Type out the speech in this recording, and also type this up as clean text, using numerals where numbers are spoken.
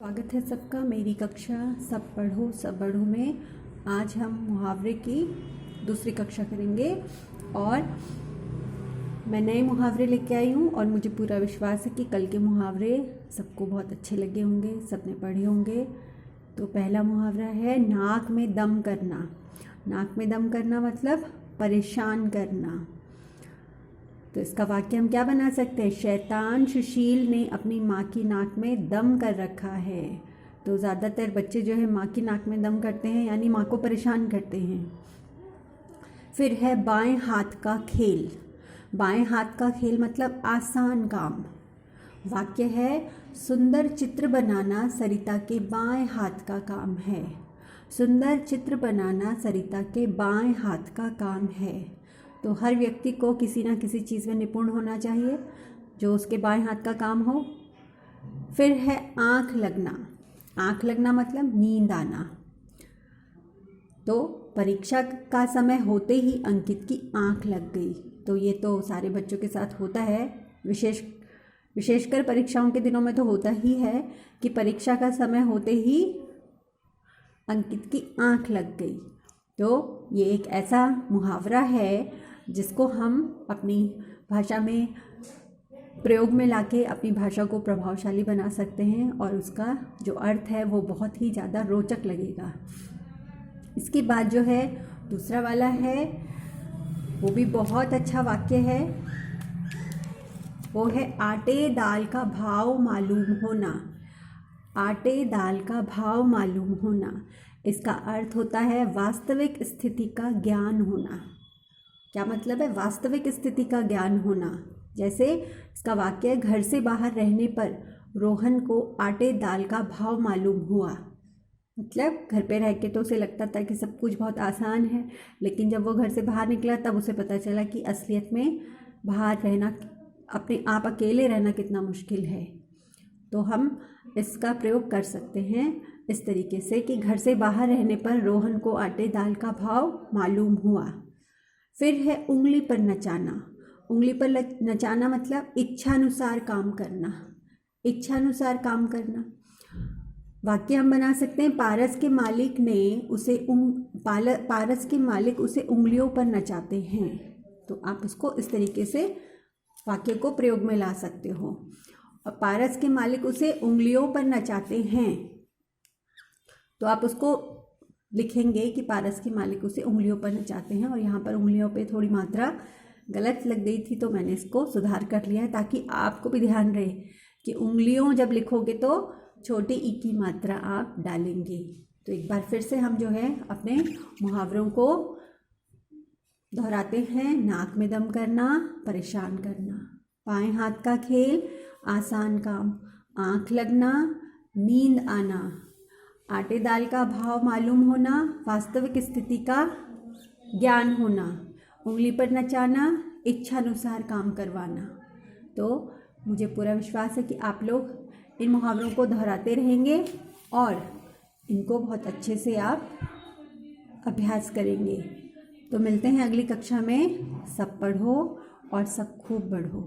स्वागत है सबका मेरी कक्षा सब पढ़ो सब बढ़ो में। आज हम मुहावरे की दूसरी कक्षा करेंगे और मैं नए मुहावरे लेके आई हूँ और मुझे पूरा विश्वास है कि कल के मुहावरे सबको बहुत अच्छे लगे होंगे, सबने पढ़े होंगे। तो पहला मुहावरा है नाक में दम करना। नाक में दम करना मतलब परेशान करना। तो इसका वाक्य हम क्या बना सकते हैं? शैतान सुशील ने अपनी माँ की नाक में दम कर रखा है। तो ज़्यादातर बच्चे जो है माँ की नाक में दम करते हैं, यानी माँ को परेशान करते हैं। फिर है बाएं हाथ का खेल। बाएं हाथ का खेल मतलब आसान काम। वाक्य है सुंदर चित्र बनाना सरिता के बाएं हाथ का काम है। सुंदर चित्र बनाना सरिता के बाएं हाथ का काम है। तो हर व्यक्ति को किसी ना किसी चीज़ में निपुण होना चाहिए जो उसके बाएं हाथ का काम हो। फिर है आँख लगना। आँख लगना मतलब नींद आना। तो परीक्षा का समय होते ही अंकित की आँख लग गई। तो ये तो सारे बच्चों के साथ होता है, विशेषकर परीक्षाओं के दिनों में तो होता ही है कि परीक्षा का समय होते ही अंकित की आँख लग गई। तो ये एक ऐसा मुहावरा है जिसको हम अपनी भाषा में प्रयोग में लाके अपनी भाषा को प्रभावशाली बना सकते हैं और उसका जो अर्थ है वो बहुत ही ज़्यादा रोचक लगेगा। इसके बाद जो है दूसरा वाला है, वो भी बहुत अच्छा वाक्य है। वो है आटे दाल का भाव मालूम होना। आटे दाल का भाव मालूम होना। इसका अर्थ होता है वास्तविक स्थिति का ज्ञान होना। क्या मतलब है? वास्तविक स्थिति का ज्ञान होना। जैसे इसका वाक्य है घर से बाहर रहने पर रोहन को आटे दाल का भाव मालूम हुआ। मतलब घर पे रह के तो उसे लगता था कि सब कुछ बहुत आसान है, लेकिन जब वो घर से बाहर निकला तब उसे पता चला कि असलियत में बाहर रहना, अपने आप अकेले रहना कितना मुश्किल है। तो हम इसका प्रयोग कर सकते हैं इस तरीके से कि घर से बाहर रहने पर रोहन को आटे दाल का भाव मालूम हुआ। फिर है उंगली पर नचाना। उंगली पर नचाना मतलब इच्छानुसार काम करना। इच्छानुसार काम करना। वाक्य हम बना सकते हैं पारस के मालिक उसे उंगलियों पर नचाते हैं। तो आप उसको इस तरीके से वाक्य को प्रयोग में ला सकते हो। और पारस के मालिक उसे उंगलियों पर नचाते हैं, तो आप उसको लिखेंगे कि पारस के मालिक उसे उंगलियों पर नचाते हैं। और यहाँ पर उंगलियों पे थोड़ी मात्रा गलत लग गई थी तो मैंने इसको सुधार कर लिया है, ताकि आपको भी ध्यान रहे कि उंगलियों जब लिखोगे तो छोटी ई की मात्रा आप डालेंगे। तो एक बार फिर से हम जो है अपने मुहावरों को दोहराते हैं। नाक में दम करना, परेशान करना। बाएं हाथ का खेल, आसान काम। आँख लगना, नींद आना। आटे दाल का भाव मालूम होना, वास्तविक स्थिति का ज्ञान होना। उंगली पर नचाना, इच्छानुसार काम करवाना। तो मुझे पूरा विश्वास है कि आप लोग इन मुहावरों को दोहराते रहेंगे और इनको बहुत अच्छे से आप अभ्यास करेंगे। तो मिलते हैं अगली कक्षा में। सब पढ़ो और सब खूब बढ़ो।